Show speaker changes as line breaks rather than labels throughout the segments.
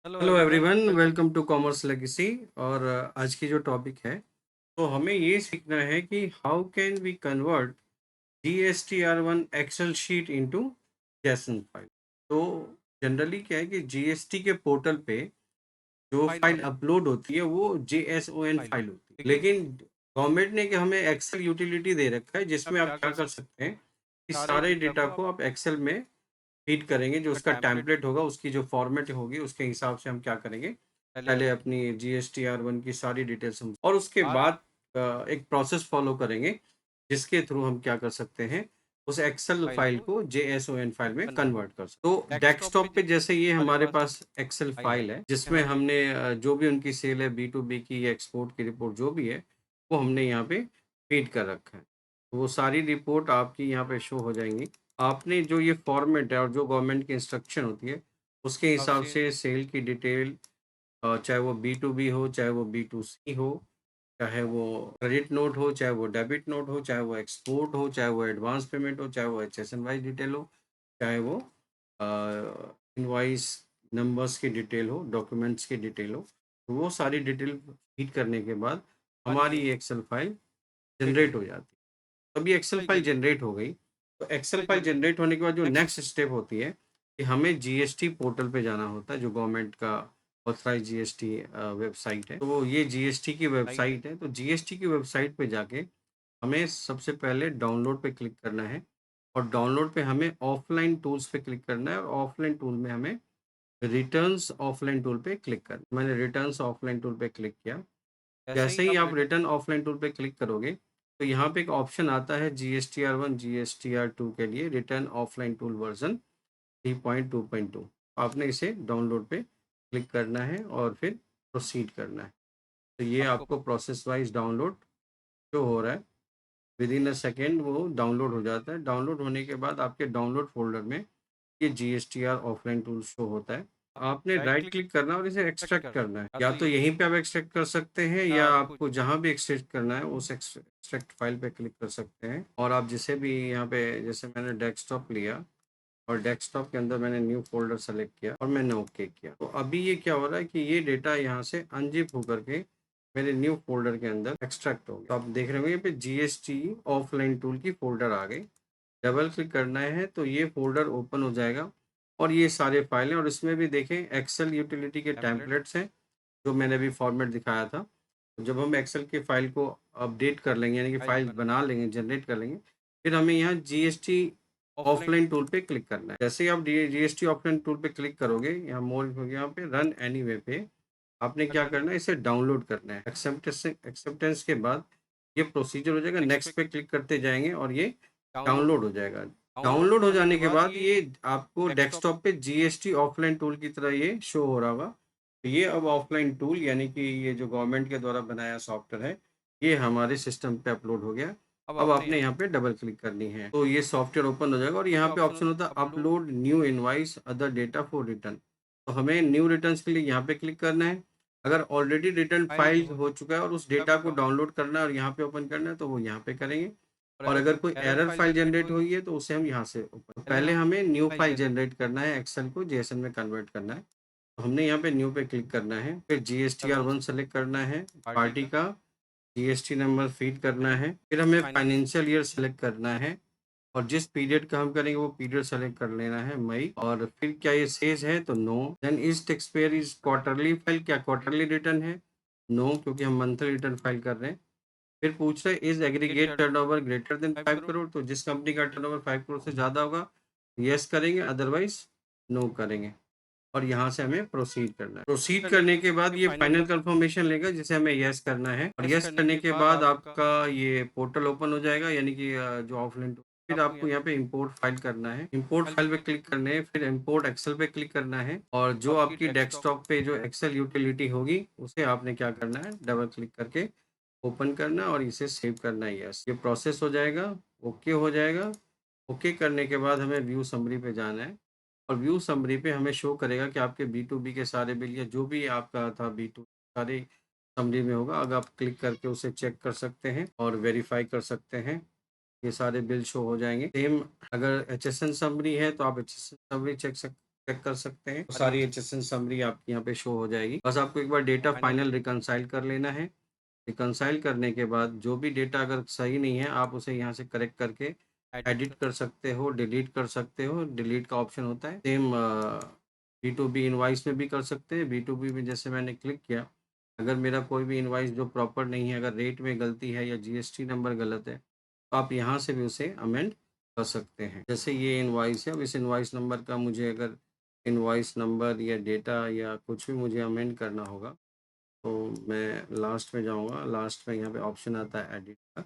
Hello everyone, welcome to commerce legacy. और आज की जो टॉपिक है, तो हमें ये सीखना है कि how can we convert GSTR1 excel sheet into JSON file. तो जनरली क्या है कि जीएसटी के पोर्टल पे जो फाइल अपलोड होती है वो JSON फाइल होती है, लेकिन गवर्नमेंट ने कि हमें एक्सेल यूटिलिटी दे रखा है जिसमें आप क्या कर सकते हैं कि सारे डेटा को आप एक्सेल में फीड करेंगे। जो उसका टेम्पलेट होगा, उसकी जो फॉर्मेट होगी, उसके हिसाब से हम क्या करेंगे, पहले अपनी GSTR1 की सारी डिटेल्स हम और उसके बाद एक प्रोसेस फॉलो करेंगे जिसके थ्रू हम क्या कर सकते हैं, उस एक्सेल फाइल को JSON फाइल में कन्वर्ट कर सकते। तो डेस्कटॉप पे जैसे ये हमारे पास एक्सेल फाइल है जिसमें हमने जो भी उनकी सेल है, B2B की या एक्सपोर्ट की रिपोर्ट जो भी है, वो हमने यहाँ पे फीड कर रखा है। तो वो सारी रिपोर्ट आपकी यहाँ पे शो हो जाएंगी। आपने जो ये फॉर्मेट है और जो गवर्नमेंट की इंस्ट्रक्शन होती है, उसके हिसाब से सेल की डिटेल, चाहे वो B2B हो, चाहे वो B2C हो, चाहे वो क्रेडिट नोट हो, चाहे वो डेबिट नोट हो, चाहे वो एक्सपोर्ट हो, चाहे वो एडवांस पेमेंट हो, चाहे वो HSN वाइज डिटेल हो, चाहे वो इनवॉइस नंबर्स की डिटेल हो, डॉक्यूमेंट्स की डिटेल हो, तो वो सारी डिटेल फीड करने के बाद हमारी ये एक्सेल फाइल जनरेट हो जाती है। अभी एक्सेल फाइल जनरेट हो गई, तो एक्सेल फाइल जनरेट होने के बाद जो नेक्स्ट स्टेप होती है कि हमें जीएसटी पोर्टल पे जाना होता है, जो गवर्नमेंट का ऑथराइज जीएसटी वेबसाइट है। तो ये जीएसटी की वेबसाइट है। तो जीएसटी की वेबसाइट पे जाके हमें सबसे पहले डाउनलोड पे क्लिक करना है, और डाउनलोड पे हमें ऑफलाइन टूल्स पे क्लिक करना है, और ऑफलाइन टूल में हमें रिटर्न्स ऑफलाइन टूल पे क्लिक करना है। मैंने रिटर्न्स ऑफलाइन टूल पे क्लिक किया। जैसे ही आप रिटर्न ऑफलाइन टूल पे क्लिक करोगे, तो यहाँ पे एक ऑप्शन आता है GSTR1 GSTR2 के लिए, रिटर्न ऑफलाइन टूल वर्जन 3.2.2। आपने इसे डाउनलोड पे क्लिक करना है और फिर प्रोसीड करना है। तो ये आपको प्रोसेस वाइज डाउनलोड जो हो रहा है, विद इन अ सेकेंड वो डाउनलोड हो जाता है। डाउनलोड होने के बाद आपके डाउनलोड फोल्डर में ये GSTR ऑफलाइन टूल शो होता है। आपने राइट क्लिक करना है और इसे एक्सट्रैक्ट करना है। या तो यहीं पे आप एक्सट्रैक्ट कर सकते हैं, या आपको जहां भी एक्सट्रैक्ट करना है उस एक्सट्रैक्ट फाइल पे क्लिक कर सकते हैं। और आप जिसे भी यहाँ पे, जैसे मैंने डेस्कटॉप लिया और डेस्कटॉप के अंदर मैंने न्यू फोल्डर सेलेक्ट किया और मैंने ओके किया, तो अभी ये क्या हो रहा है कि ये डेटा यहाँ से अनजिप होकर के मेरे न्यू फोल्डर के अंदर एक्सट्रैक्ट हो गया। तो आप देख रहे होंगे यहाँ पे GST ऑफलाइन टूल की फोल्डर आ गई। डबल क्लिक करना है तो ये फोल्डर ओपन हो जाएगा, और ये सारे फाइलें, और इसमें भी देखें एक्सेल यूटिलिटी के टेम्पलेट्स हैं जो मैंने अभी फॉर्मेट दिखाया था। तो जब हम एक्सेल की फाइल को अपडेट कर लेंगे, यानी कि फाइल बना लेंगे, जनरेट कर लेंगे, फिर हमें यहाँ GST ऑफलाइन टूल पे क्लिक करना है। जैसे ही आप GST ऑफलाइन टूल पे क्लिक करोगे, यहाँ मोर यहाँ पे रन एनीवे पे आपने क्या करना है, इसे डाउनलोड करना है। एक्सेप्टेंस के बाद ये प्रोसीजर हो जाएगा, नेक्स्ट पे क्लिक करते जाएंगे और ये डाउनलोड हो जाएगा। डाउनलोड हो जाने के बाद ये आपको डेस्कटॉप पे GST ऑफलाइन टूल की तरह ये शो हो रहा होगा। तो ये अब ऑफलाइन टूल, यानी कि ये जो गवर्नमेंट के द्वारा बनाया सॉफ्टवेयर है, ये हमारे सिस्टम पे अपलोड हो गया। अब आपने यहाँ पे डबल क्लिक करनी है तो ये सॉफ्टवेयर ओपन हो जाएगा, और यहाँ पे ऑप्शन होता है upload new invoice other data for return. तो हमें न्यू रिटर्न्स के लिए यहाँ पे क्लिक करना है। अगर ऑलरेडी रिटर्न फाइल हो चुका है और उस डेटा को डाउनलोड करना है और यहाँ पे ओपन करना है, तो वो यहाँ पे करेंगे। और अगर कोई एरर फाइल जनरेट हुई है तो उसे हम यहाँ से ओपन, पहले हमें न्यू फाइल जनरेट करना है, एक्सेल को जेएसएन में कन्वर्ट करना है। तो हमने यहाँ पे न्यू पे क्लिक करना है, फिर GSTR1 सेलेक्ट करना है, पार्टी का GST नंबर फीड करना है, फिर हमें फाइनेंशियल ईयर सेलेक्ट करना है, और जिस पीरियड का हम करेंगे वो पीरियड सेलेक्ट कर लेना है, मई। और फिर क्या ये सेज है तो no. Then is tax payer is quarterly file, क्या क्वार्टरली रिटर्न है? नो, क्योंकि हम मंथली रिटर्न फाइल कर रहे हैं। फिर पूछ रहे is aggregate turnover greater than 5 crore, तो जिस कंपनी का टर्नओवर 5 करोड़ से ज़्यादा होगा यस करेंगे, अदरवाइज नो करेंगे। और यहाँ से हमें प्रोसीड करना है। प्रोसीड करने के बाद ये फाइनल कंफर्मेशन लेगा जिसे हमें यस करना है, और यस करने के बाद आपका ये पोर्टल ओपन हो जाएगा, यानी कि जो ऑफलाइन। फिर आपको यहाँ पे इंपोर्ट फाइल करना है, इंपोर्ट फाइल पे क्लिक करना है, फिर इंपोर्ट एक्सेल पे क्लिक करना है, और जो आपकी डेस्कटॉप पे जो एक्सेल यूटिलिटी होगी उसे आपने क्या करना है, डबल क्लिक करके ओपन करना और इसे सेव करना है। यस, ये प्रोसेस हो जाएगा, ओके हो जाएगा। ओके करने के बाद हमें व्यू समरी पे जाना है, और व्यू समरी पे हमें शो करेगा कि आपके B2B के सारे बिल या जो भी आपका था B2 सारे समरी में होगा। अगर आप क्लिक करके उसे चेक कर सकते हैं और वेरीफाई कर सकते हैं। ये सारे बिल शो हो जाएंगे। सेम अगर HSN समरी है तो आप HSN समरी चेक कर सकते हैं। तो सारी HSN समरी आपकी यहाँ पे शो हो जाएगी। बस आपको एक बार डेटा फाइनल रिकनसाइल कर लेना है। रिकनसाइल करने के बाद जो भी डेटा अगर सही नहीं है, आप उसे यहाँ से करेक्ट करके एडिट कर सकते हो, डिलीट कर सकते हो। डिलीट का ऑप्शन होता है। सेम B2B इनवॉइस में भी कर सकते हैं। B2B में जैसे मैंने क्लिक किया, अगर मेरा कोई भी इनवॉइस जो प्रॉपर नहीं है, अगर रेट में गलती है या GST नंबर गलत है, तो आप यहाँ से भी उसे अमेंड कर सकते हैं। जैसे ये इनवॉइस है, अब इस इनवॉइस नंबर का मुझे अगर इनवॉइस नंबर या डेटा या कुछ भी मुझे अमेंड करना होगा, तो मैं लास्ट में जाऊँगा। लास्ट में यहाँ पे ऑप्शन आता है एडिट का।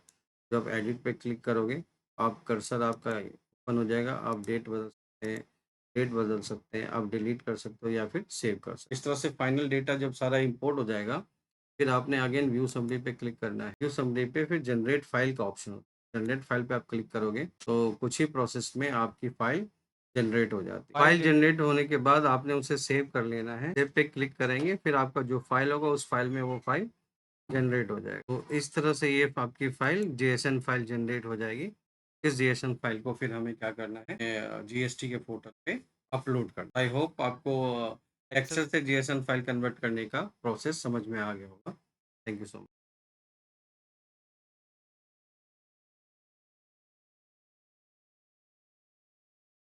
जब एडिट पे क्लिक करोगे, आप कर्सर आपका ओपन हो जाएगा। आप डेट बदल सकते हैं, आप डिलीट कर सकते हो या फिर सेव कर सकते हो। इस तरह से फाइनल डेटा जब सारा इंपोर्ट हो जाएगा, फिर आपने अगेन व्यू समरी पे क्लिक करना है। व्यू समरी पे फिर जनरेट फाइल का ऑप्शन होता है। जनरेट फाइल पे आप क्लिक करोगे तो कुछ ही प्रोसेस में आपकी फाइल जनरेट हो जाती है। फाइल जनरेट होने के बाद आपने उसे सेव कर लेना है। सेव पे क्लिक करेंगे, फिर आपका जो फाइल होगा उस फाइल में वो फाइल जनरेट हो जाएगा। तो इस तरह से ये आपकी फाइल JSON फाइल जनरेट हो जाएगी। इस JSON फाइल को फिर हमें क्या करना है, GST के पोर्टल पे अपलोड करना। आई होप आपको एक्सेल से JSON फाइल कन्वर्ट करने का प्रोसेस समझ में आ गया होगा। Thank you so much.